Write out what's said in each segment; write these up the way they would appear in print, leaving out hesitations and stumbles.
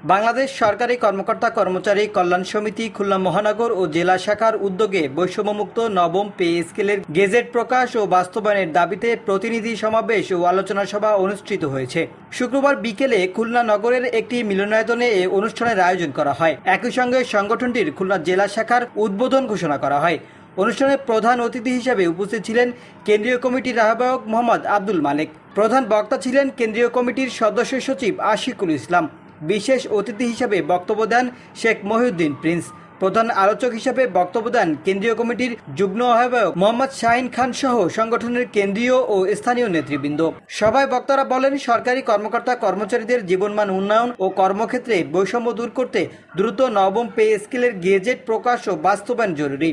বাংলাদেশ সরকারি কর্মকর্তা কর্মচারী কল্যাণ সমিতি খুলনা মহানগর ও জেলা শাখার উদ্যোগে বৈষম্যমুক্ত নবম পে স্কেলের গেজেট প্রকাশ ও বাস্তবায়নের দাবিতে প্রতিনিধি সমাবেশ ও আলোচনা সভা অনুষ্ঠিত হয়েছে। শুক্রবার বিকেলে খুলনা নগরের একটি মিলনায়তনে এ অনুষ্ঠানের আয়োজন করা হয়। একই সঙ্গে সংগঠনটির খুলনা জেলা শাখার উদ্বোধন ঘোষণা করা হয়। অনুষ্ঠানে প্রধান অতিথি হিসেবে উপস্থিত ছিলেন কেন্দ্রীয় কমিটির আহ্বায়ক মোহাম্মদ আব্দুল মালেক। প্রধান বক্তা ছিলেন কেন্দ্রীয় কমিটির সদস্য সচিব আশিকুল ইসলাম। বিশেষ অতিথি হিসেবে বক্তব্য দেন শেখ মহিউদ্দিন প্রিন্স। প্রধান আলোচক হিসেবে বক্তব্য দেন কেন্দ্রীয় কমিটির যুগ্ম আহ্বায়ক মোহাম্মদ শাহিন খান সহ সংগঠনের কেন্দ্রীয় ও স্থানীয় নেতৃবৃন্দ। সভায় বক্তারা বলেন, সরকারি কর্মকর্তা কর্মচারীদের জীবনমান উন্নয়ন ও কর্মক্ষেত্রে বৈষম্য দূর করতে দ্রুত নবম পে স্কেলের গেজেট প্রকাশ ও বাস্তবায়ন জরুরি।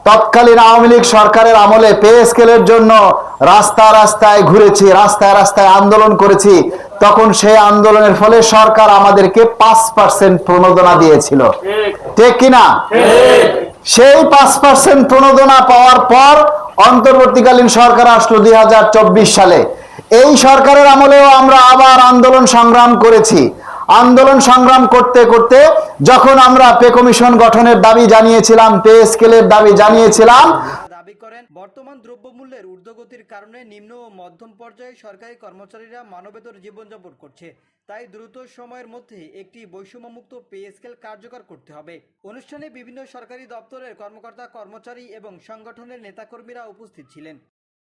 তৎকালীন আওয়ামী লীগ সরকারের আমলে পে স্কেলের জন্য রাস্তায় ঘুরেছি, রাস্তায় আন্দোলন করেছি। তখন সেই আন্দোলনের ফলে সরকার আমাদেরকে 5% প্রণোদনা দিয়েছিল, ঠিক কিনা? সেই 5% প্রণোদনা পাওয়ার পর অন্তর্বর্তীকালীন সরকার আসলো 2024 সালে। এই সরকারের আমলেও আমরা আবার আন্দোলন সংগ্রাম করেছি। আন্দোলন সংগ্রাম করতে করতে যখন আমরা পে কমিশন গঠনের দাবি জানিয়েছিলাম, পে স্কেলের দাবি জানিয়েছিলাম, দাবি করেন, বর্তমান দ্রব্যমূল্যের ঊর্ধ্বগতির কারণে নিম্ন ও মধ্যম পর্যায়ে সরকারি কর্মচারীরা মানবেতর জীবনযাপন করছে। তাই দ্রুত সময়ের মধ্যে একটি বৈষম্যমুক্ত পে স্কেল কার্যকর করতে হবে। অনুষ্ঠানে বিভিন্ন সরকারি দপ্তরের কর্মকর্তা কর্মচারী এবং সংগঠনের নেতাকর্মীরা উপস্থিত ছিলেন।